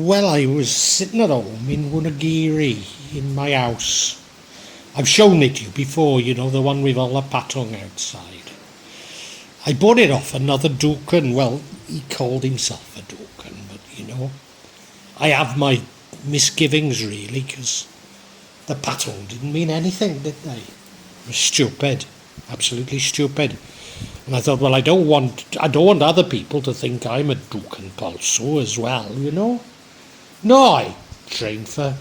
Well, I was sitting at home in Woonagiri in my house. I've shown it to you before, you know, the one with all the patong outside. I bought it off another Dukan. Well, he called himself a Dukan, but, you know, I have my misgivings, really, because the patong didn't mean anything, did they? It was stupid, absolutely stupid. And I thought, well, I don't want other people to think I'm a Dukan also as well, you know. No, I trained for,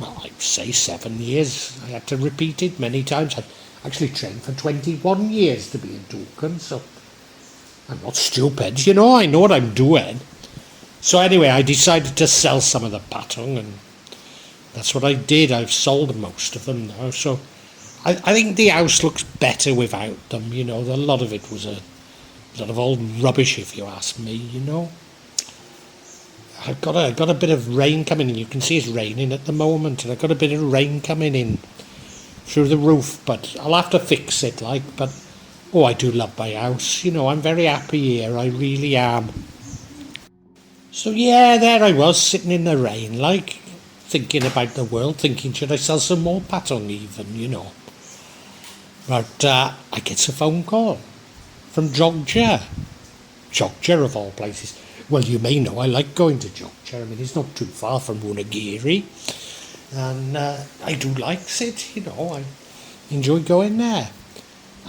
well, I'd say 7 years. I had to repeat it many times. I actually trained for 21 years to be a Dukan, so I'm not stupid, you know, I know what I'm doing. So anyway, I decided to sell some of the patong, and that's what I did. I've sold most of them now, so I think the house looks better without them, you know. A lot of it was a lot of old rubbish, if you ask me, you know. I've got a bit of rain coming in. You can see it's raining at the moment, and I've got a bit of rain coming in through the roof, but I'll have to fix it, like. But oh, I do love my house, you know. I'm very happy here, I really am. So yeah, there I was, sitting in the rain, like, thinking about the world, thinking, should I sell some more patong even, you know. But I get a phone call from Jogja. Jogja, of all places. Well, you may know I like going to Jogja. I mean, it's not too far from Woonagiri. And I do like it, you know. I enjoy going there.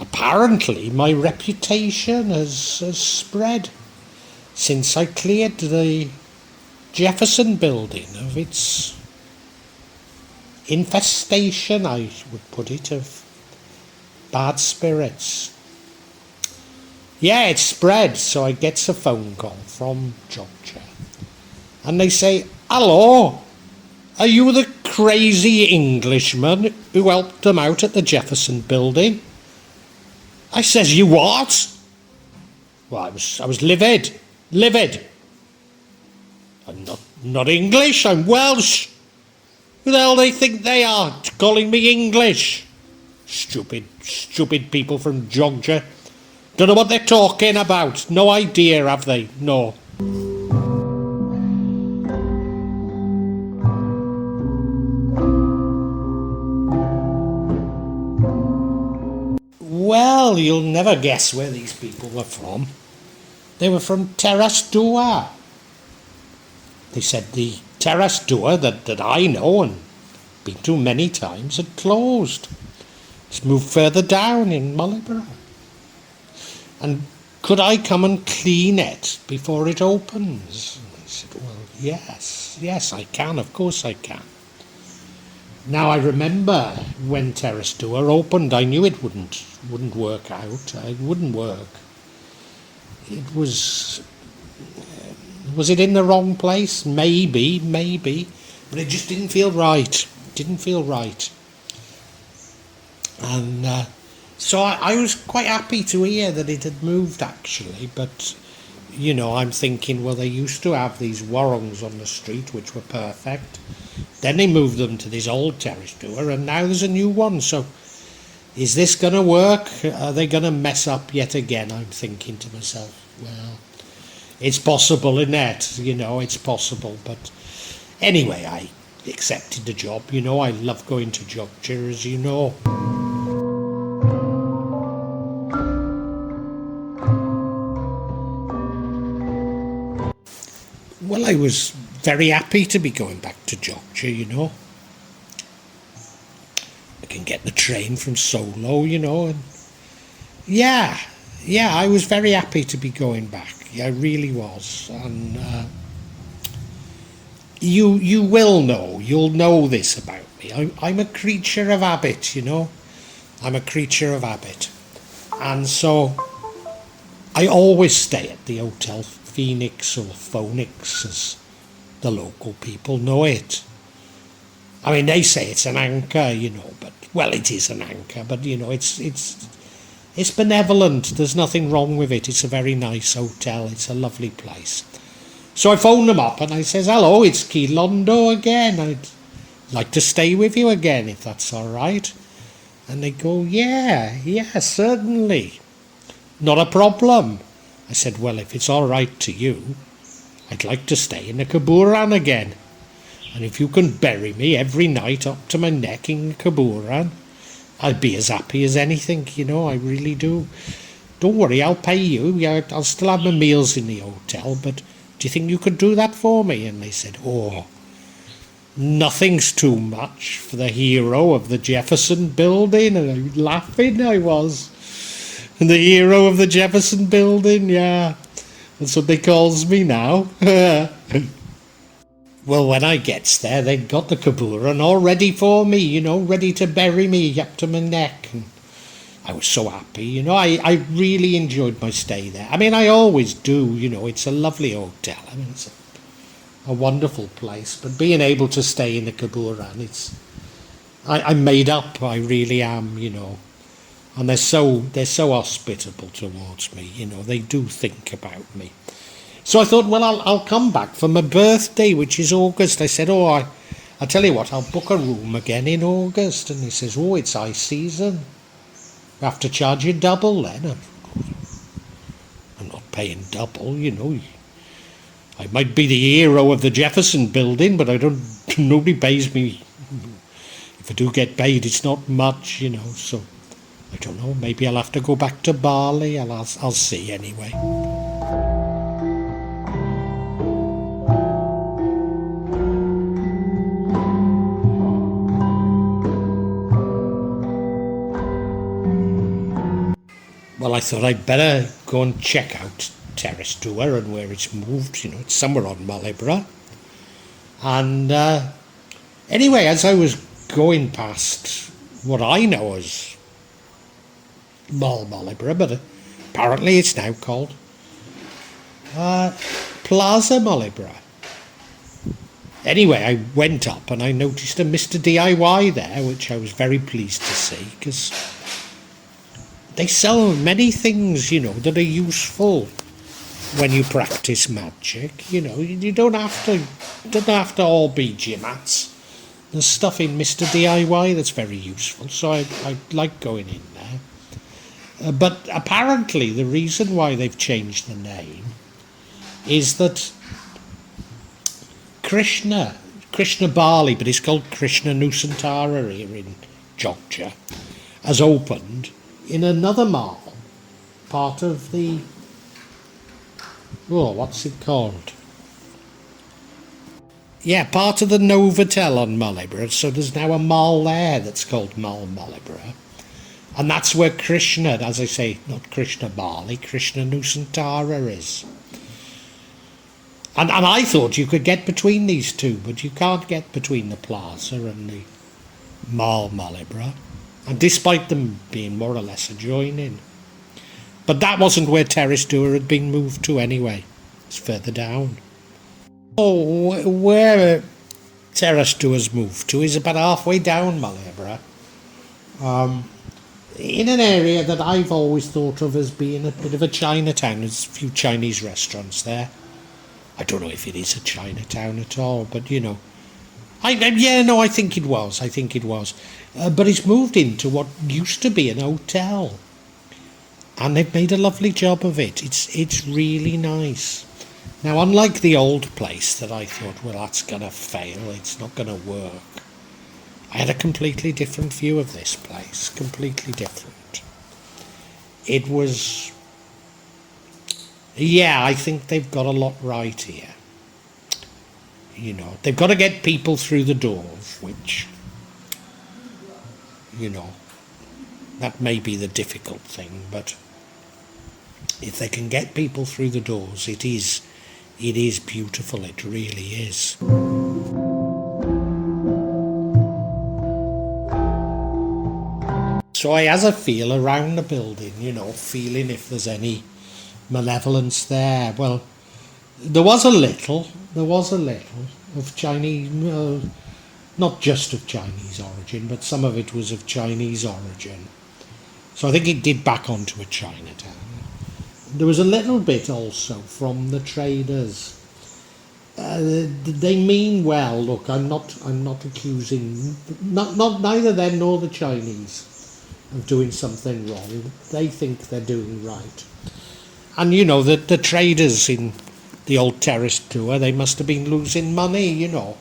Apparently, my reputation has spread since I cleared the Jefferson building of its infestation, I would put it, of bad spirits. Yeah, it spread, so I gets a phone call from Jogja. And they say, hello, are you the crazy Englishman who helped them out at the Jefferson building? I says, you what? Well, I was livid. I'm not English, I'm Welsh. Who the hell they think they are, calling me English? Stupid people from Jogja. Don't know what they're talking about. No idea, have they? No. Well, you'll never guess where these people were from. They were from Terrace. They said the Terrace that I know and been to many times had closed. It's moved further down in Malioboro. And could I come and clean it before it opens? And I said, well, yes, I can, of course I can. Now I remember when Terrace Door opened, I knew it wouldn't work out. It wouldn't work. It was it in the wrong place? Maybe, but it just didn't feel right. And so I was quite happy to hear that it had moved, actually, but, you know, I'm thinking, well, they used to have these warungs on the street, which were perfect. Then they moved them to this old terrace door, and now there's a new one, so is this going to work? Are they going to mess up yet again? I'm thinking to myself, well, it's possible, isn't it? You know, it's possible, but anyway, I accepted the job, you know. I love going to Jogja, as you know. Well, I was very happy to be going back to Jogja, you know. I can get the train from Solo, you know, and yeah, I was very happy to be going back. Yeah, I really was. And you will know, you'll know this about me. I'm a creature of habit, you know. I'm a creature of habit. And so I always stay at the Hotel Phoenix or Phoenix, as the local people know it. I mean, they say it's an anchor, you know, but, well, it is an anchor, but, you know, it's benevolent. There's nothing wrong with it. It's a very nice hotel. It's a lovely place. So I phoned them up and I says, hello, it's KiLondo again. I'd like to stay with you again, if that's all right. And they go, yeah, certainly. Not a problem. I said, well, if it's all right to you, I'd like to stay in a kaburan again. And if you can bury me every night up to my neck in a kaburan, I'd be as happy as anything, you know, I really do. Don't worry, I'll pay you. Yeah, I'll still have my meals in the hotel, but do you think you could do that for me? And they said, oh, nothing's too much for the hero of the Jefferson building. And I was laughing, I was. And the hero of the Jefferson building, yeah. That's what they calls me now. Well, when I gets there, they'd got the kaburan all ready for me, you know, ready to bury me up to my neck. And I was so happy, you know. I really enjoyed my stay there. I mean, I always do, you know. It's a lovely hotel. I mean, it's a wonderful place. But being able to stay in the kaburan, I'm made up. I really am, you know. And they're so hospitable towards me, you know. They do think about me. So I thought, well, I'll come back for my birthday, which is August. I said, oh, I'll tell you what, I'll book a room again in August. And he says, oh, it's high season. We have to charge you double then. I'm not paying double, you know. I might be the hero of the Jefferson building, but nobody pays me. If I do get paid, it's not much, you know. So I don't know, maybe I'll have to go back to Bali. I'll see anyway. Well, I thought I'd better go and check out Terrace Tour and where it's moved. You know, it's somewhere on Malioboro. And anyway, as I was going past what I know as Malioboro, but apparently it's now called Plaza Malioboro. Anyway, I went up and I noticed a Mr. DIY there, which I was very pleased to see, because they sell many things, you know, that are useful when you practice magic. You know, you don't have to all be gym hats. There's stuff in Mr. DIY that's very useful, so I like going in there. But apparently the reason why they've changed the name is that Krishna Bali, but it's called Krishna Nusantara here in Jogja, has opened in another mall, part of the, what's it called? Yeah, part of the Novotel on Malioboro. So there's now a mall there that's called Mall Malioboro. And that's where Krishna, as I say, not Krishna Bali, Krishna Nusantara is. And I thought you could get between these two, but you can't get between the plaza and the Mall Malioboro. And despite them being more or less adjoining. But that wasn't where Terrace Tour had been moved to anyway. It's further down. Oh, where Terrace Tour's moved to is about halfway down Malioboro. In an area that I've always thought of as being a bit of a Chinatown. There's a few Chinese restaurants there. I don't know if it is a Chinatown at all, but you know. I think it was. But it's moved into what used to be an hotel. And they've made a lovely job of it. It's really nice. Now, unlike the old place that I thought, well, that's going to fail, it's not going to work. I had a completely different view of this place. Completely different. It was... Yeah, I think they've got a lot right here. You know, they've got to get people through the doors, which, you know, that may be the difficult thing, but if they can get people through the doors, it is beautiful, it really is. So I has a feel around the building, you know, feeling if there's any malevolence there. Well, there was a little of Chinese, not just of Chinese origin, but some of it was of Chinese origin. So I think it did back onto a Chinatown. There was a little bit also from the traders. They mean well. Look, I'm not accusing neither them nor the Chinese of doing something wrong. They think they're doing right. And you know that the traders in the old terrace tour, they must have been losing money, you know.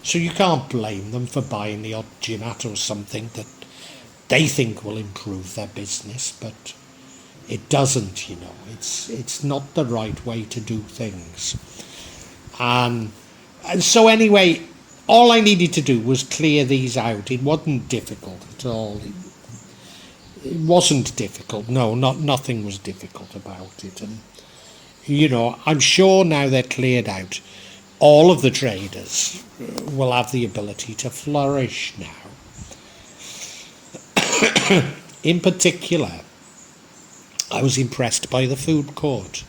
So you can't blame them for buying the odd ginat or something that they think will improve their business, but it doesn't, you know. It's not the right way to do things. And so anyway, all I needed to do was clear these out. It wasn't difficult at all. It wasn't difficult. No, nothing was difficult about it. And, you know, I'm sure now they're cleared out, all of the traders will have the ability to flourish now. In particular, I was impressed by the food court.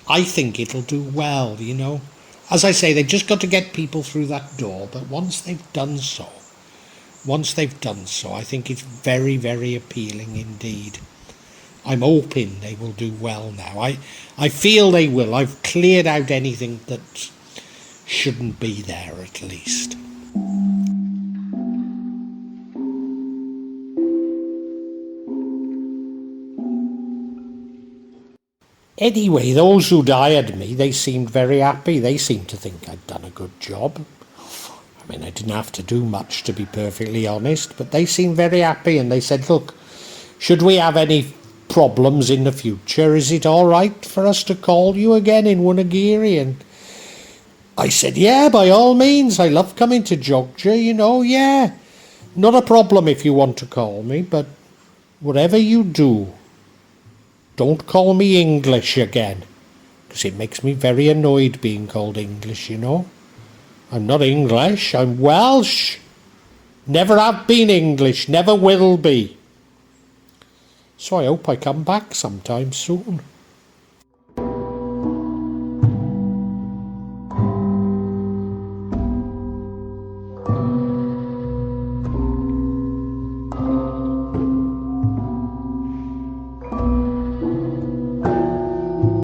I think it'll do well, you know. As I say, they've just got to get people through that door, but once they've done so, I think it's very, very appealing indeed. I'm hoping they will do well now. I feel they will. I've cleared out anything that shouldn't be there, at least. Anyway, those who'd hired me, they seemed very happy. They seemed to think I'd done a good job. I mean, I didn't have to do much, to be perfectly honest, but they seemed very happy, and they said, look, should we have any problems in the future, is it all right for us to call you again in Wunagiri? And I said, yeah, by all means. I love coming to Jogja, you know, yeah. Not a problem if you want to call me, but whatever you do, don't call me English again, because it makes me very annoyed being called English, you know. I'm not English, I'm Welsh. Never have been English, never will be. So I hope I come back sometime soon.